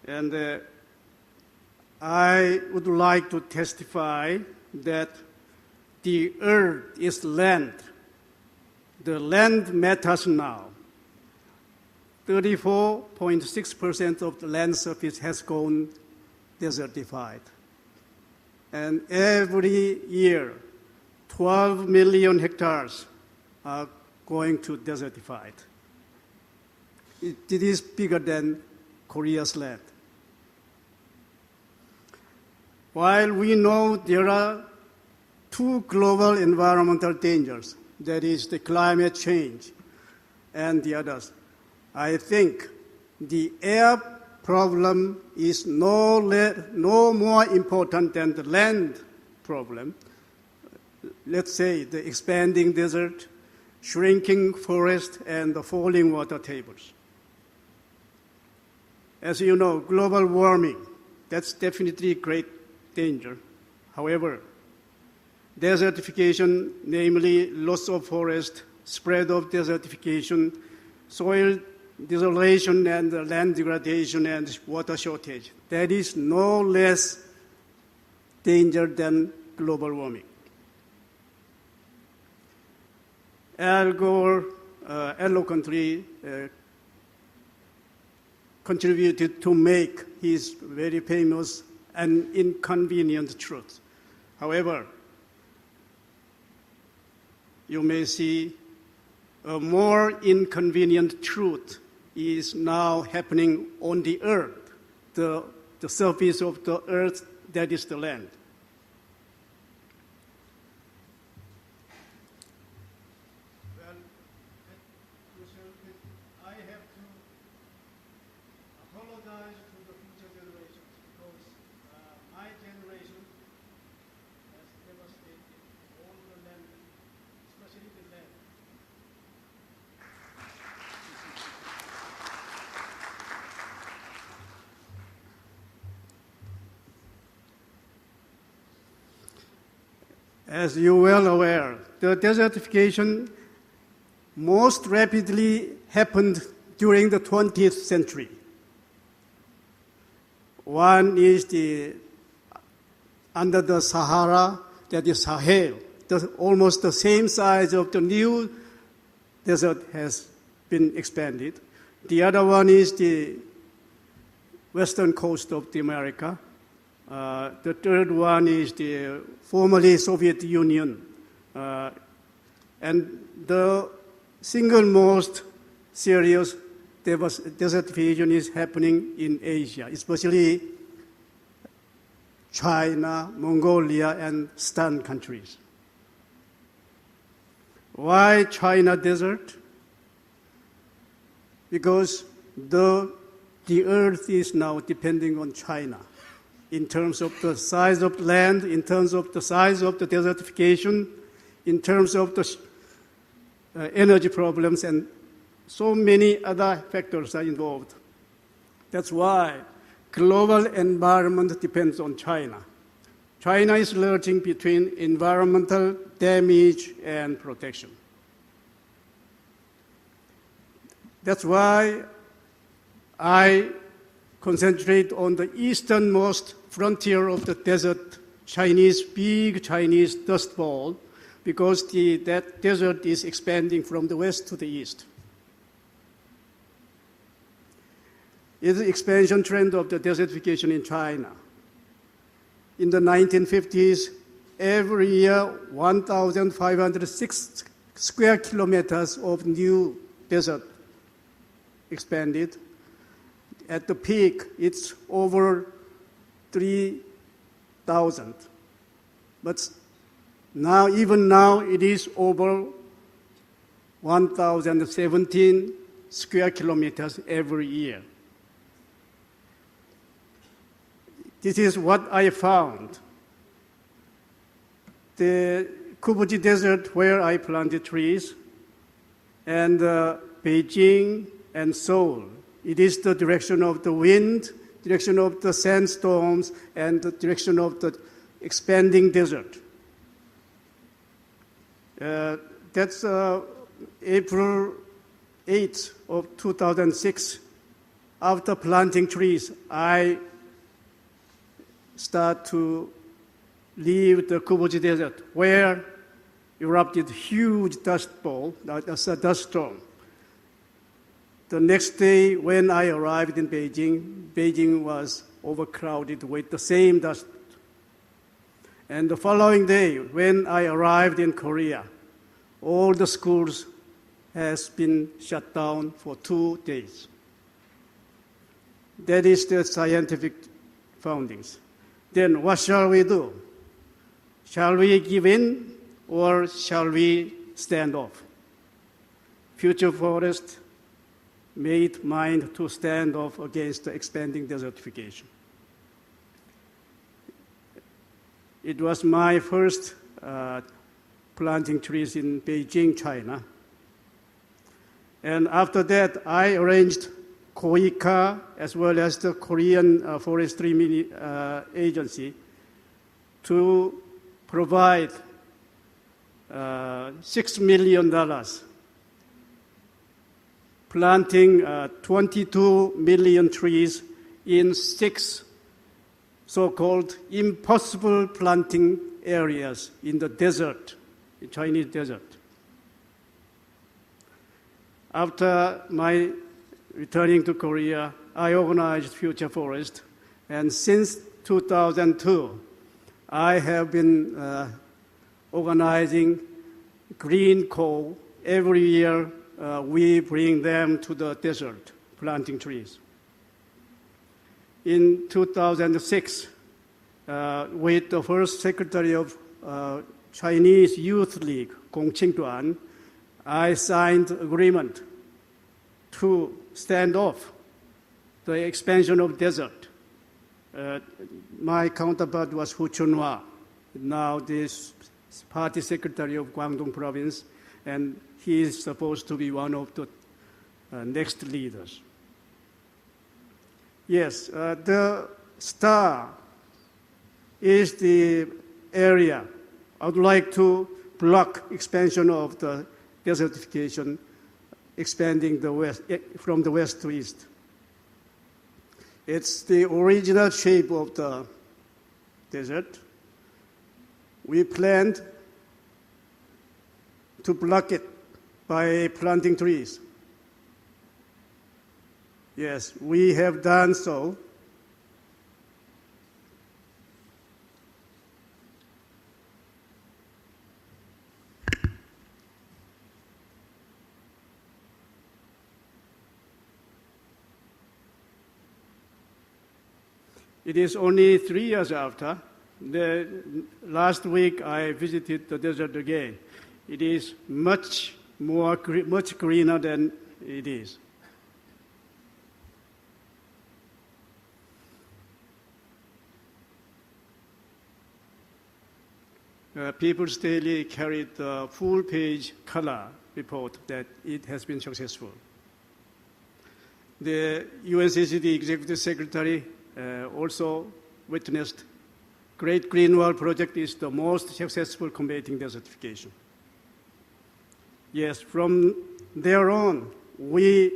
And I would like to testify that the earth is land. The land matters now. 34.6% of the land surface has gone desertified. And every year, 12 million hectares are going to desertified. It is bigger than Korea's land. While we know there are two global environmental dangers, that is the climate change and the others, I think the air problem is no more important than the land problem. Let's say the expanding desert, shrinking forest, and the falling water tables. As you know, global warming, that's definitely a great danger. However, desertification, namely loss of forest, spread of desertification, soil desolation and land degradation and water shortage, that is no less danger than global warming. Al Gore eloquently contributed to make his very famous and inconvenient truth. However, you may see a more inconvenient truth is now happening on the earth, the surface of the earth, that is the land. Well, I have to apologize to the future generations because my generation has devastated all the land, especially the land. As you're well aware, the desertification most rapidly happened during the 20th century. One is under the Sahara, that is Sahel, almost the same size of the new desert has been expanded. The other one is the western coast of the America. The third one is the formerly Soviet Union. And the single most serious desertification is happening in Asia, especially China, Mongolia, and Stan countries. Why China desert? Because the earth is now depending on China in terms of the size of land, in terms of the size of the desertification, in terms of the energy problems, and so many other factors are involved. That's why global environment depends on China. China is lurching between environmental damage and protection. That's why I concentrate on the easternmost frontier of the desert, big Chinese dust bowl, because that desert is expanding from the west to the east. It's the expansion trend of the desertification in China. In the 1950s, every year, 1,506 square kilometers of new desert expanded. At the peak, it's over 3,000. But now, even now, it is over 1,017 square kilometers every year. This is what I found. The Kubuji Desert, where I planted trees, and Beijing and Seoul. It is the direction of the wind, direction of the sandstorms, and the direction of the expanding desert. That's April 8th of 2006. after planting trees, I start to leave the Kubuchi Desert, where erupted huge dust storm. The next day, when I arrived in Beijing, Beijing was overcrowded with the same dust. And the following day, when I arrived in Korea, all the schools has been shut down for 2 days. That is the scientific findings. Then what shall we do? Shall we give in or shall we stand off? Future Forest made mind to stand off against the expanding desertification. It was my first planting trees in Beijing, China. And after that, I arranged KOICA as well as the Korean Forestry Agency to provide $6 million, planting 22 million trees in 6 so-called impossible planting areas in the desert, the Chinese desert. After my returning to Korea, I organized Future Forest, and since 2002, I have been organizing green coal. Every year, we bring them to the desert, planting trees. In 2006, with the first secretary of Chinese Youth League, Gong Qingduan, I signed agreement to stand off the expansion of desert. My counterpart was Hu Chunhwa, now this party secretary of Guangdong province, and he is supposed to be one of the next leaders. Yes, the star is the area I would like to block expansion of the desertification, expanding the west, from the west to east. It's the original shape of the desert. We planned to block it by planting trees. Yes, we have done so. It is only 3 years after. Last week I visited the desert again. It is much greener than it is. People's Daily carried a full-page color report that it has been successful. The UNCCD Executive Secretary also witnessed Great Green Wall project is the most successful combating desertification. Yes, from there on, we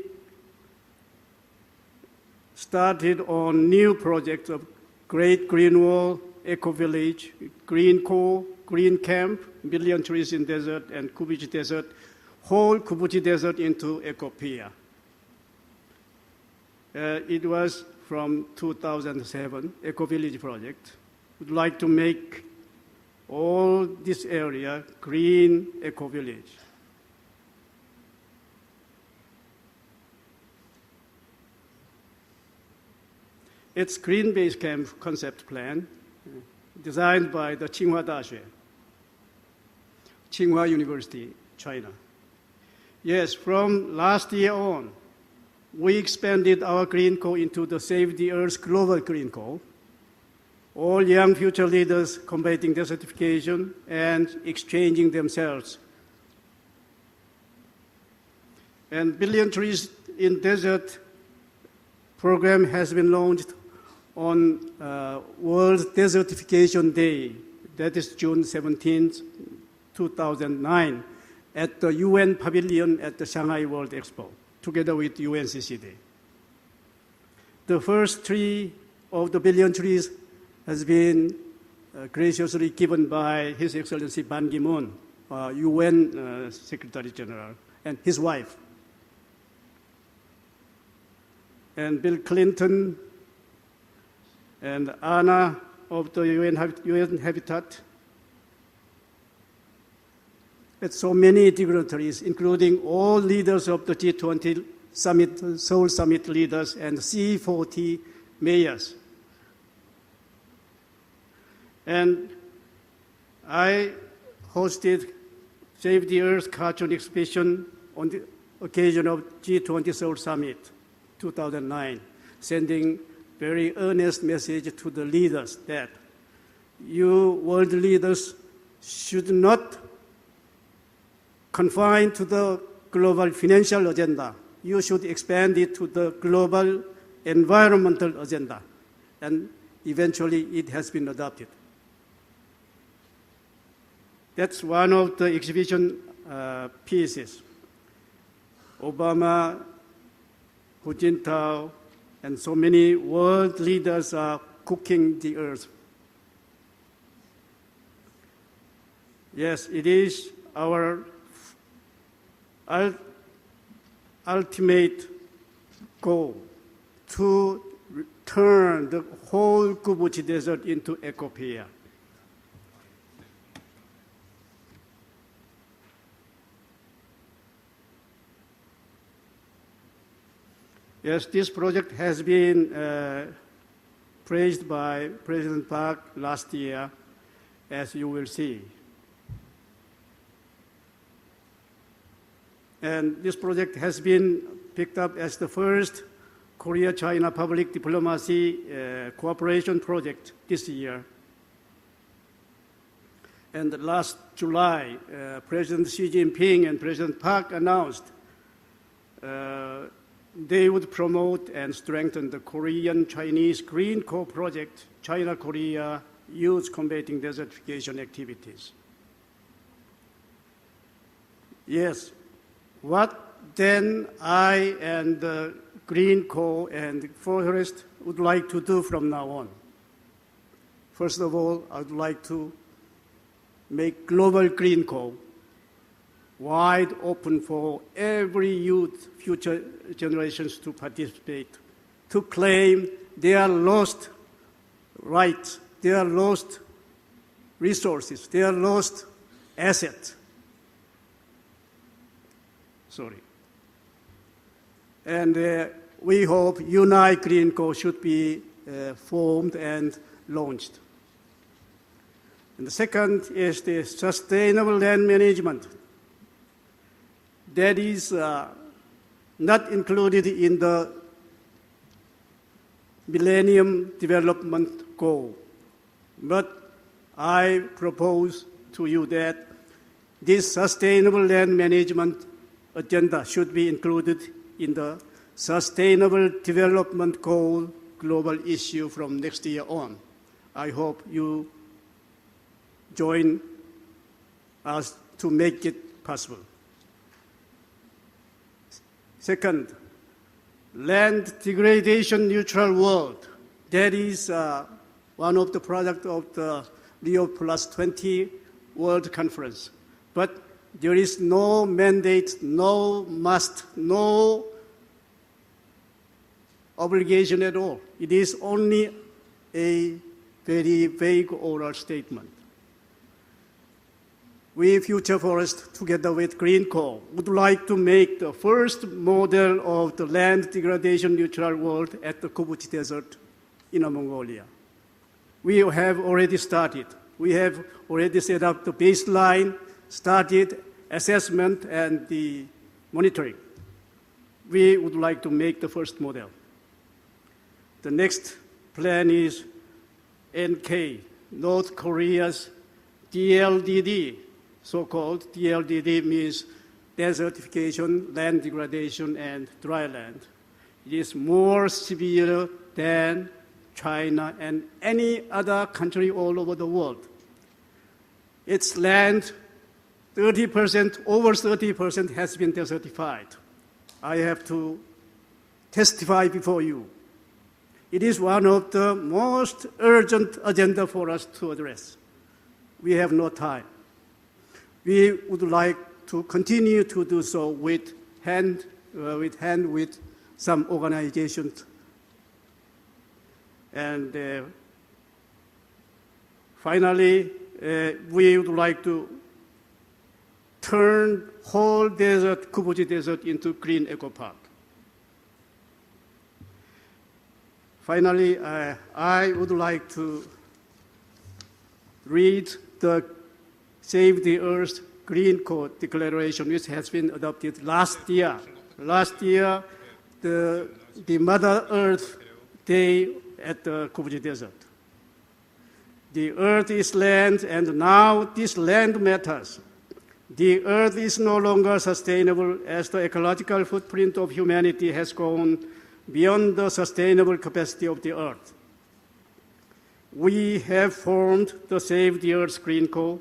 started on new projects of Great Green Wall, Eco Village, Green Core, Green Camp, Million Trees in Desert, and Kubuchi Desert, whole Kubuchi Desert into Ecopia. It was from 2007, Eco Village project. We'd like to make all this area green Eco Village. It's Green Base Camp concept plan designed by the Tsinghua Daxue, Tsinghua University, China. Yes, from last year on, we expanded our Green Core into the Save the Earth Global Green Core. All young future leaders combating desertification and exchanging themselves. And Billion Trees in Desert program has been launched on World Desertification Day, that is June 17th, 2009, at the UN Pavilion at the Shanghai World Expo, together with UNCCD. The first tree of the billion trees has been graciously given by His Excellency Ban Ki-moon, UN Secretary General, and his wife. And Bill Clinton and Anna of the UN Habitat. And so many dignitaries, including all leaders of the G20 Summit, Seoul Summit leaders, and C40 mayors. And I hosted Save the Earth cartoon exhibition on the occasion of G20 Seoul Summit 2009, sending very earnest message to the leaders that you world leaders should not confine to the global financial agenda. You should expand it to the global environmental agenda. And eventually it has been adopted. That's one of the exhibition pieces. Obama, Hu Jintao, and so many world leaders are cooking the earth. Yes, it is our ultimate goal to turn the whole Kubuchi Desert into ecopia. Yes, this project has been praised by President Park last year, as you will see. And this project has been picked up as the first Korea-China public diplomacy cooperation project this year. And last July, President Xi Jinping and President Park announced they would promote and strengthen the Korean-Chinese Green Co project, China-Korea Youth Combating Desertification Activities. Yes, what then I and the Green Co and Forest would like to do from now on? First of all, I would like to make Global Green Co wide open for every youth, future generations to participate, to claim their lost rights, their lost resources, their lost assets. Sorry. And we hope UNAI Green Co should be formed and launched. And the second is the sustainable land management. That is not included in the Millennium Development Goal. But I propose to you that this sustainable land management agenda should be included in the Sustainable Development Goal global issue from next year on. I hope you join us to make it possible. Second, land degradation neutral world. That is one of the products of the Rio Plus 20 World Conference. But there is no mandate, no must, no obligation at all. It is only a very vague oral statement. We, Future Forest, together with Green Co, would like to make the first model of the land degradation neutral world at the Kubuchi Desert, Inner Mongolia. We have already started. We have already set up the baseline, started assessment and the monitoring. We would like to make the first model. The next plan is NK, North Korea's DLDD, so-called DLDD means desertification, land degradation, and dry land. It is more severe than China and any other country all over the world. Its land, 30%, over 30% has been desertified. I have to testify before you. It is one of the most urgent agenda for us to address. We have no time. We would like to continue to do so with some organizations. And finally, we would like to turn whole desert, Kubuji Desert, into green eco park. Finally, I would like to read the Save the Earth Green Code Declaration, which has been adopted last year. Last year, the Mother Earth Day at the Kubuji Desert. The earth is land, and now this land matters. The earth is no longer sustainable as the ecological footprint of humanity has gone beyond the sustainable capacity of the earth. We have formed the Save the Earth Green Corps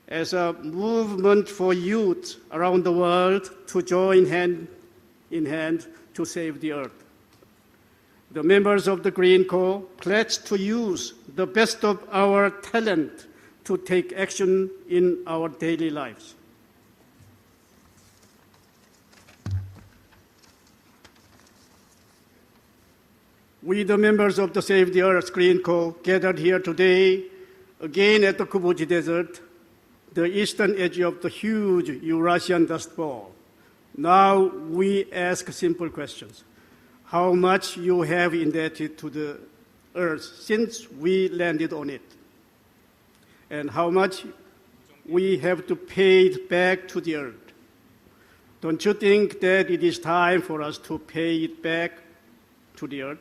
as a movement for youth around the world to join hand in hand to save the earth. The members of the Green Corps pledge to use the best of our talent to take action in our daily lives. We, the members of the Save the Earth Green Corps, gathered here today, again at the Kubuji Desert, the eastern edge of the huge Eurasian dust bowl. Now we ask simple questions. How much you have indebted to the earth since we landed on it? And how much we have to pay it back to the earth? Don't you think that it is time for us to pay it back to the earth?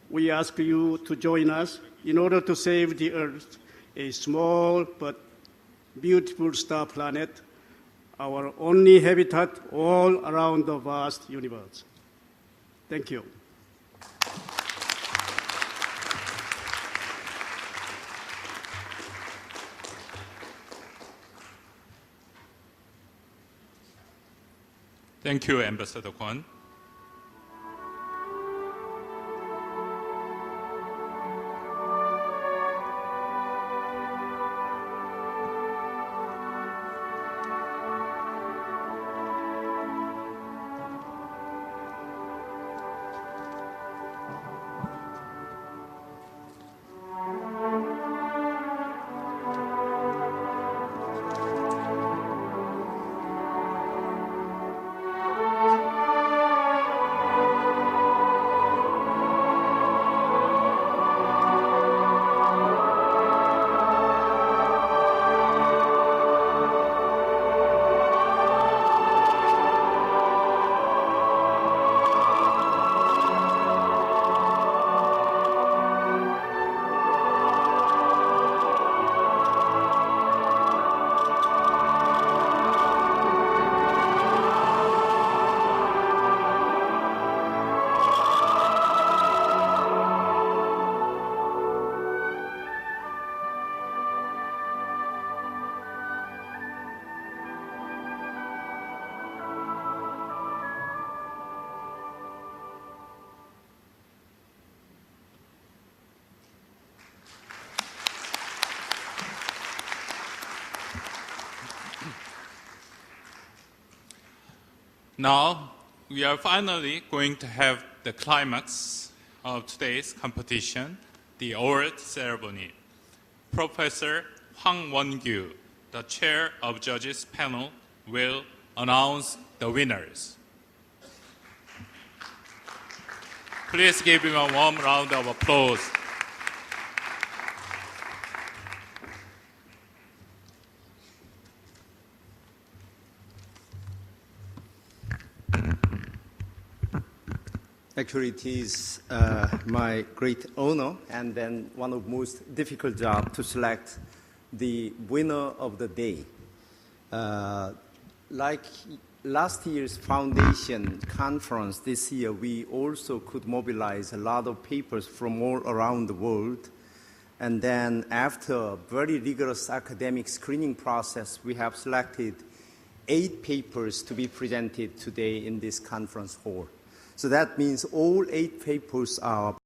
We ask you to join us in order to save the earth, a small but beautiful star planet, our only habitat all around the vast universe. Thank you. Thank you, Ambassador Kwon. Now, we are finally going to have the climax of today's competition, the award ceremony. Professor Hwang Won-gyu, the chair of judges panel, will announce the winners. Please give him a warm round of applause. Actually, it is my great honor and then one of the most difficult jobs to select the winner of the day. Like last year's foundation conference, this year we also could mobilize a lot of papers from all around the world. And then after a very rigorous academic screening process, we have selected 8 papers to be presented today in this conference hall. So that means all 8 papers are